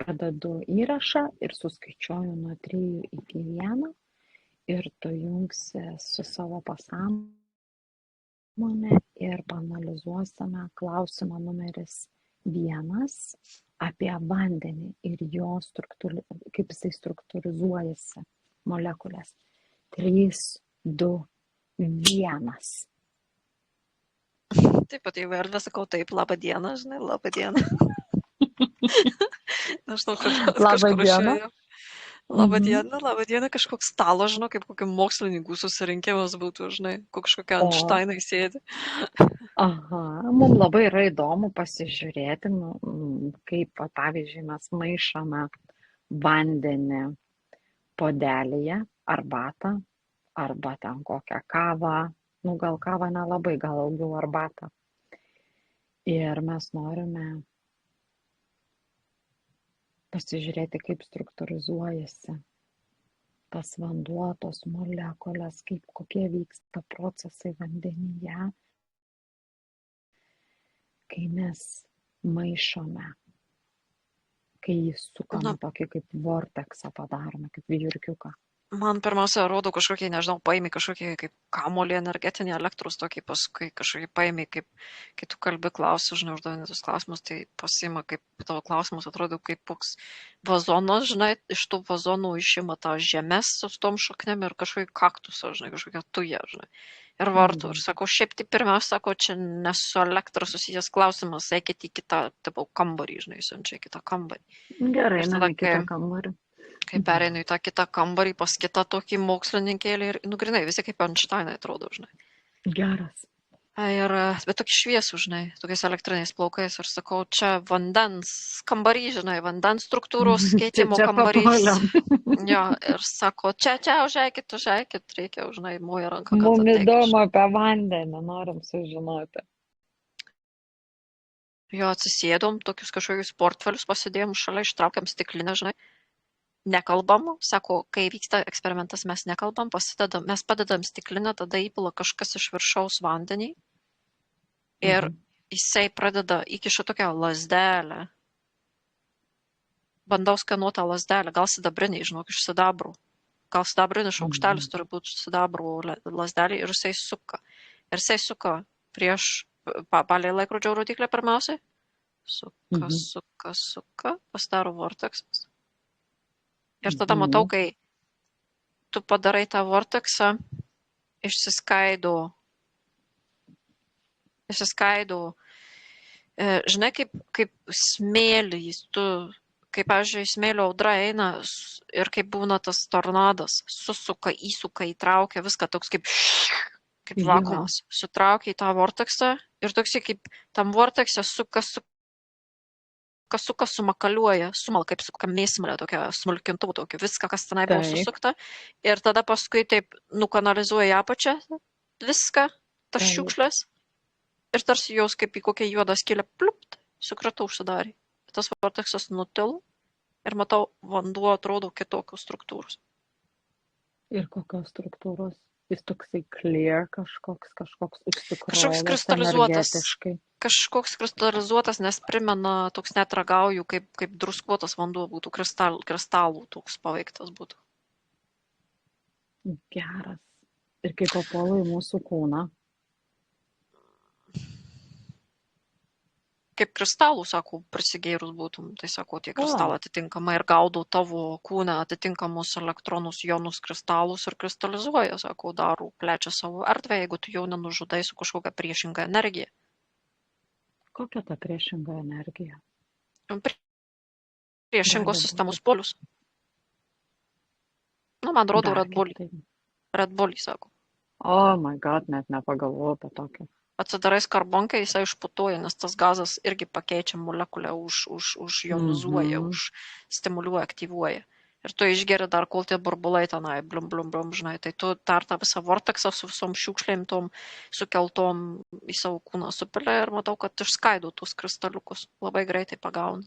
pradedu įrašą ir suskaičiuoju nuo 3 iki 1 ir tu jungsi su savo pasąmone ir paanalizuosime klausimą numeris 1 apie vandenį ir jo kaip jisai struktūrizuojasi molekulės. 3, 2, 1. Taip pat jau ir sakau taip, labą dieną, žinai, labą dieną. Nežinau, kažkur išėjo. Labą dieną, kažkoks stalo, žinau, kaip kokių mokslininkų susirinkimas būtų, žinai, kažkokia Einšteinai sėdi. Aha, mums labai yra įdomu pasižiūrėti, kaip, pavyzdžiui, mes maišome vandenį podelyje, arbatą, arba ten kokią kavą, gal kavą nelabai, gal daugiau arbatą. Ir mes norime pasižiūrėti, kaip struktūrizuojasi tas vanduo, tos molekulės, kokie vyksta procesai vandenyje, kai mes maišome, kai jį sukame tokį kaip vorteksą padarome, kaip vijurkiuką. Man pirmiausia rodo kažkokį, nežinau, paimi kažkokį kaip kamolį energetinį elektros, tokį paskui kažkokį paimi, kaip, kai tu kalbi klausi, žinai, užduodami tus klausimus, tai pasima, kaip tavo klausimus atrodo kaip koks vazonas, žinai, iš tų vazonų išima tą žemės su tom šaknėm ir kažkokį kaktusą, žinai, kažkokią tują, žinai. Ir vartų. Ir sakau, šiaip tai pirmiausia, sako, čia nesu elektra susijęs klausimas, eikit į kitą, tipo, kambarį, žinai, siunčia į kitą kambarį. Gerai, į kitą kambarį. Kai pereinu į tą kitą kambarį pas kitą tokį mokslininkėlį ir, grinai, visi kaip Einšteinai atrodo, žinai. Geras. Bet tokį šviesų, žinai, tokiais elektriniais plaukais ir sakau, čia vandens kambarys, žinai, vandens struktūros keitimo kambarys. Jo, ir sako, čia, užeikit, reikia, žinai, moja ranką. Mums įdomu apie vandenį, norim sužinoti. Jo, atsisėdom, tokius kažkokius portfelius pasidėjom, šalia ištraukiam stiklinę, žinai. Nekalbam, sako, kai vyksta eksperimentas, mes nekalbam, mes padedam stiklinę, tada įpila kažkas iš viršaus vandenį ir jisai pradeda įkiša tokią lazdelę. Bandau skanuoti tą lazdelę, gal sidabriniai, žinok, iš sidabrų. Gal sidabrinis šaukštelis turi būti sidabrų lazdelį ir jisai suka. Ir jisai suka prieš palei laikrodžio rodyklę pirmiausiai. Suka, pasidaro vorteksas. Ir tada matau, kai tu padarai tą vorteksą, išsiskaido, žinai, kaip smėlys, kaip, pavyzdžiui, smėlio audra eina ir kaip būna tas tornadas, įsuka, įtraukia, viską toks kaip vakuumas, sutraukia į tą vorteksą ir toks kaip tam vortekse suka, sumakaliuoja, kaip mėsmalė, tokia smulkintuvų, tokia viską, kas tenai buvo susukta. Ir tada paskui taip nukanalizuoja į apačią viską, tas šiukšlės. Ir tarsi jos kaip į kokią juodą skylę, pliupt, sukratau užsidarė. Tas vorteksas nutilo ir matau, vanduo atrodo kitokios struktūros. Ir kokios struktūros? Jis toksai clear, kažkoks užsikrovęs energetiškai. Kažkoks kristalizuotas, nes primena, toks net ragauju, kaip druskuotas vanduo būtų, kristalų toks paveiktas būtų. Geras. Ir kaip papuola į mūsų kūną? Kaip kristalų, sako, prisigėrus būtum, tai sako, tie kristalai atitinkamai ir gaudo tavo kūną atitinkamus elektronus, jonus, kristalus ir kristalizuoja, sako, daro, plečia savo erdvę, jeigu tu jau nenužudai su kažkokia priešinga energija. Kokia ta priešinga energija? Priešingos sistemos polius. Man rodo Red Bullį, sako. Oh my god, net nepagalvojau apie tokią. Atsidarai skarbonkę, jisai išputoja, nes tas gazas irgi pakeičia molekulę, jonizuoja, stimuliuoja, aktyvuoja. Ir tu išgeri dar, kol tie burbulai tenai, blum, žinai, tai tu dar tą visą vorteksą su visom šiukšlėm tom sukeltom į savo kūną supilė ir matau, kad išskaido tuos kristaliukus. Labai greitai pagauna.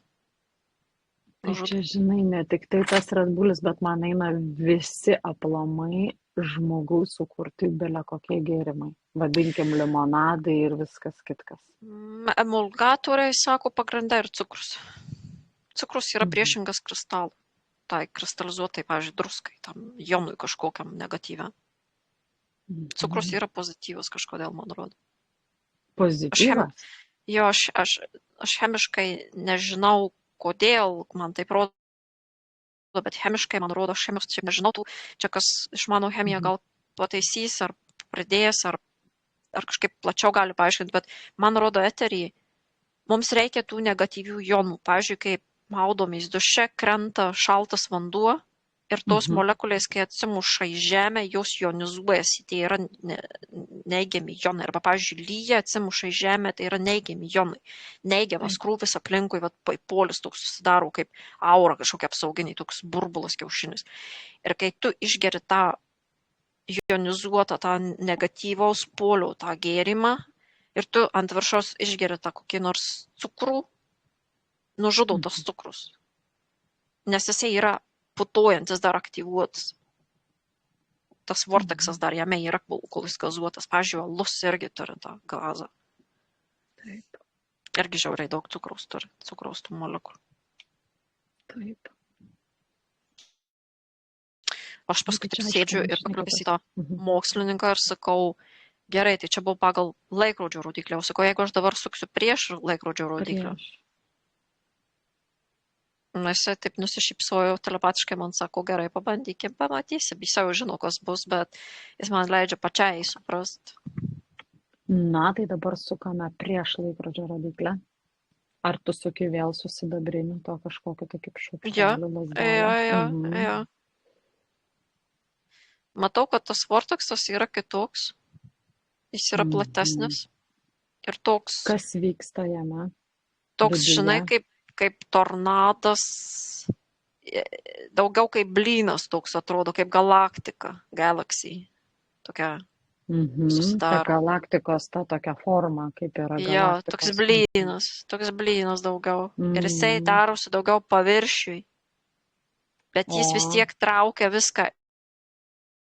Tai čia, žinai, ne tik tai tas Red Bullis, bet man eina visi aplamai žmogaus sukurti bele kokie gėrimai. Vadinkim limonadai ir viskas kitkas. Emulgatoriai, sako, pagrinde ir cukrus. Cukrus yra priešingas kristalui. Tai kristalizuotai, pavyzdžiui, druskai, tam jonui kažkokiam negatyviam. Cukrus yra pozityvus kažkodėl, man rodo. Pozityvas? Aš chemiškai nežinau, kodėl man taip rodo, bet chemiškai, man rodo, chemijos čia nežinau, čia kas išmano chemiją gal pataisys, ar pridės, ar kažkaip plačiau gali paaiškinti, bet man rodo eterį, mums reikia tų negatyvių jonų. Pavyzdžiui, kai maudomės duše, krenta šaltas vanduo ir tos molekulės, kai atsimuša į žemę, jos jonizuojasi, tai yra neigiami jonai. Arba, pavyzdžiui, lyja atsimuša į žemę, tai yra neigiami jonai. Neigiamas krūvis aplinkui, polis toks susidaro kaip aura, kažkokia apsauginiai, toks burbulas kiaušinis. Ir kai tu išgeri tą jonizuotą, tą negatyvaus polio, tą gėrimą, ir tu ant viršaus išgeri tą kokį nors cukrų, nužudo tas cukrus. Nes jisai yra putojantis, dar aktyvuotas. Tas vorteksas dar jame yra, kol jis gazuotas. Pavyzdžiui, alus irgi turi tą gazą. Taip. Irgi žiauriai daug cukraus turi, cukraus tų molekų. Taip. Aš paskui taip sėdžiu ir pakliuvęs į tą mokslininką ir sakau, gerai, tai čia buvo pagal laikrodžio rodiklį. O sakau, jeigu aš dabar suksiu prieš laikrodžio rodiklį. Jisai taip nusišypsojo telepatiškai, man sako, gerai, pabandykim, pamatysim. Jis jau žino, kas bus, bet jis man leidžia pačiai suprasti. Na, tai dabar sukame prieš laikrodžio rodiklę. Ar tu suki vėl su sidabriniu, to kažkokio tai kaip šaukštelį lazdelę? Jo. Matau, kad tas vorteksas yra kitoks. Jis yra platesnis. Ir toks... Kas vyksta jame? Toks, žinai, kaip tornadas, daugiau kaip blynas toks atrodo, kaip galaktika, galaxy. Tokia susidaro. Ta galaktikos, ta tokia forma, kaip yra galaktikos. Jo, toks blynas daugiau. Ir jisai darosi daugiau paviršiui. Bet jis vis tiek traukia viską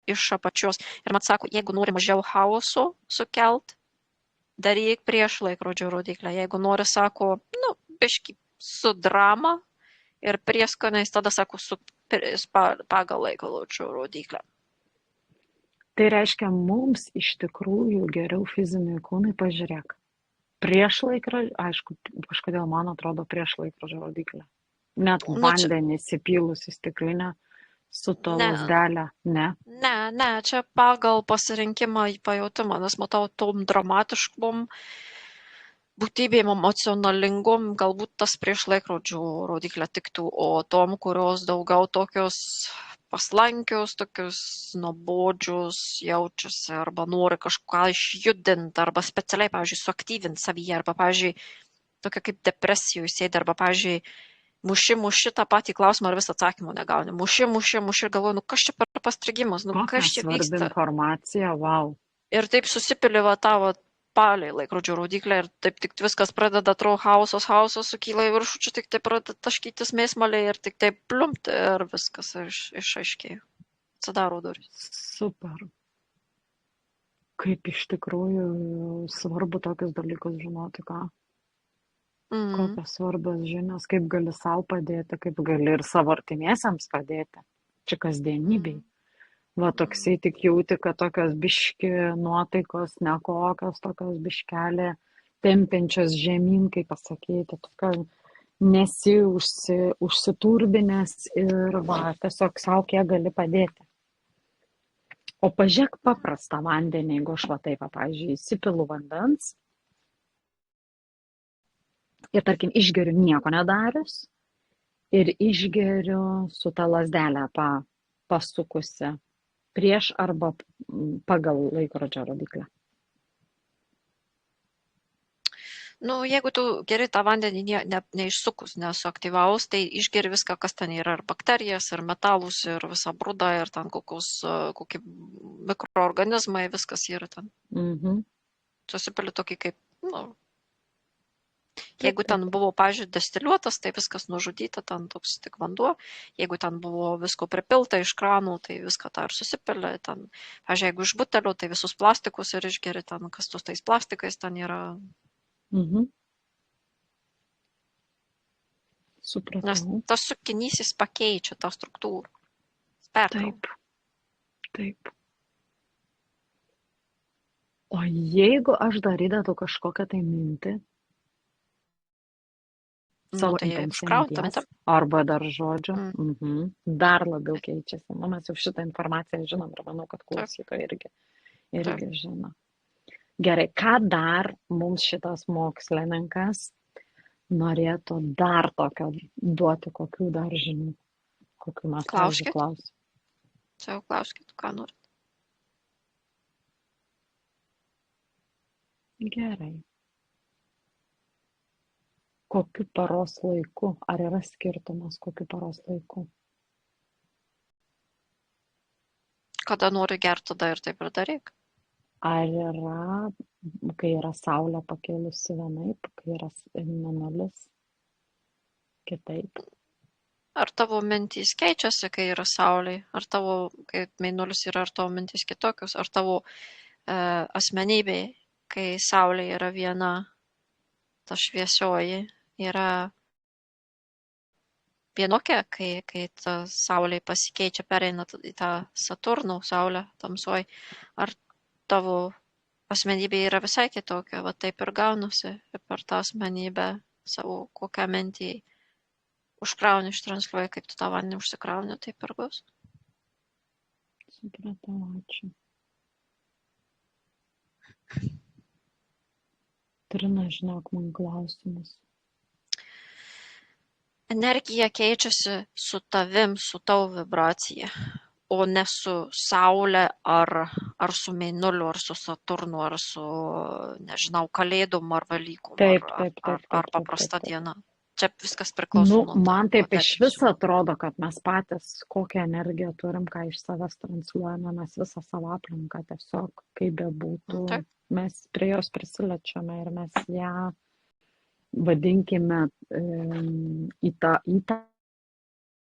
iš apačios. Ir man sako, jeigu nori mažiau chaoso sukelt, daryk prieš laikrodžio rodiklę. Jeigu nori, sako, biškį su drama ir prieskoniais, tada sako, pagal laikrodžio rodiklę. Tai reiškia, mums iš tikrųjų geriau fiziniai kūnai, pažiūrėk. Prieš laikrodžio, aišku, kažkodėl man atrodo prieš laikrodžio rodiklę. Net vandenį įsipylus į stiklinę su to lazdelę, ne? Ne, čia pagal pasirinkimą į pajautimą, nes matau tom dramatiškom būtybėm emocionalingom, galbūt tas prieš laikrodžio rodiklę tiktų, o tom, kurios daugiau tokios paslankios, tokios nuobodžios jaučiasi, arba nori kažką išjudinti, arba specialiai, pavyzdžiui, suaktyvinti savyje, arba, pavyzdžiui, tokia kaip depresijoje sėdi, arba, pavyzdžiui, muši tą patį klausimą, ar vis atsakymų negauni. Muši ir galvoju, kas čia per pastrigimas, kas čia vyksta. Svarbi informacija, wow. Ir taip susipiliva tavo palei laikrodžio rodiklę ir taip tik viskas pradeda atrodo chaosas sukyla į viršų, čia tik taip pradeda taškytis mėsmaliai ir tik taip pliumpti ir viskas išaiškėjo. Atsidaro durys. Super. Kaip iš tikrųjų svarbu tokius dalykus žinoti, ką? Kokios svarbios žinios, kaip gali savo padėti, kaip gali ir savo artimiesiams padėti. Čia kasdienybei. Va toksai tik jauti, kad tokios biški nuotaikos, nekokios, tokios biškelė tempiančios žemyn, kaip pasakyti, tokio nesi užsiturbinės ir va, tiesiog savo kiek gali padėti. O pažiūrėk paprastą vandenį, jeigu aš va taip, pavyzdžiui, įsipilu vandens ir, tarkim, išgeriu nieko nedarius ir išgeriu su ta lazdelė pasukusi prieš arba pagal laikrodžio rodiklę. Jeigu tu geri tą vandenį neišsukus, nesuaktyvaus, tai išgeri viską, kas ten yra, ir bakterijas, ir metalus, ir visą brudą, ir ten kokie mikroorganizmai, viskas yra ten. Susipili tokį kaip, jeigu ten buvo, pavyzdžiui, destiliuotas, tai viskas nužudyta, ten toks tik vanduo. Jeigu ten buvo visko pripilta iš kranų, tai viską tą ir susipilė. Pavyzdžiui, jeigu iš butelio, tai visus plastikus ir išgeri ten, kas tus tais plastikais ten yra. Nes Supratau. tas sukinys jis pakeičia tą struktūrą. Jis perkrauna. Taip. O jeigu aš dar įdedu kažkokią tai mintį, savo Tai intenciją užkrauna tą minties, mintį. arba dar žodžio, dar labiau Taip. keičiasi. Nu, mes jau šitą informaciją žinom ir manau, kad klausytojai irgi žino. Gerai, ką dar mums šitas mokslininkas norėtų dar tokio duoti, kokių dar žinių, kokių mes, pavyzdžiui, klausim. Čia jau klauskit, ką norit. Gerai. Kokiu paros laiku? Ar yra skirtumas, kokiu paros laiku? Kada nori gerti, tada ir taip ir daryk. Ar yra, kai yra saulė pakilusi vienaip, kai yra mėnulis kitaip? Ar tavo mintys keičiasi, kai yra saulė, ar tavo, kai mėnulis yra, ar tavo mintys kitokios, ar tavo asmenybė, kai saulė yra viena, ta šviesioji, yra vienokia, kai ta saulė pasikeičia, pereina į tą Saturno saulę tamsoj, ar tavo asmenybė yra visai kitokia, va taip ir gaunasi per tą asmenybę savo kokią mintį užkrauni, ištransliuoji, kaip tu tą vandenį užsikrauni, taip ir bus. Supratau, ačiū. Trina, žinok, man klausimus. Energija keičiasi su tavim, su tavo vibracija, o ne su saulė ar su mėnuliu, ar su Saturnu, ar su, nežinau, kalėdom, ar Velykom, ar paprasta diena. Čia viskas priklauso nuo man taip iš viso atrodo, kad mes patys kokią energiją turim, ką iš savęs transliuojame, mes visą savo aplinką tiesiog, kaip bebūtų, mes prie jos prisilečiame ir mes ją vadinkime į tą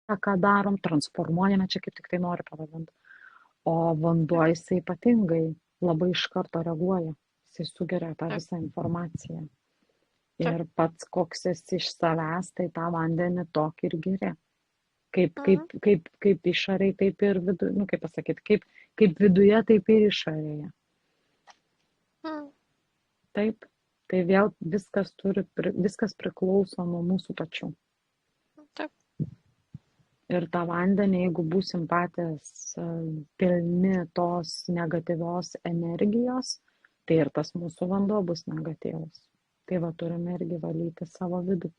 ką darom, transformuojame, čia kaip tik tai noriu pavadinti. O vanduo jisai ypatingai labai iš karto reaguoja, jisai sugeria tą visą informaciją. Ir pats koks esi iš savęs, tai tą vandenį tokį ir geri. Kaip išorėje, taip ir viduje, nu kaip pasakyti, kaip viduje, taip ir išorėje. Taip, tai vėl viskas priklauso nuo mūsų pačių. Taip. Ir tą vandenį, jeigu būsim patys pilni tos negatyvios energijos, tai ir tas mūsų vanduo bus negatyvus. Tai va, turime irgi valyti savo vidų.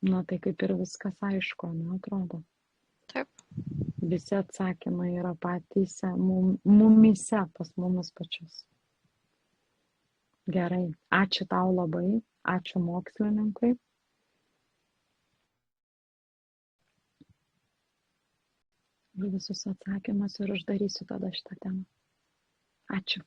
Na, tai kaip ir viskas aišku, man atrodo. Taip. Visi atsakymai yra patys mumise, pas mumis pačius. Gerai, ačiū tau labai, ačiū mokslininkui. Visus atsakymus ir uždarysiu tada šitą temą. Ačiū.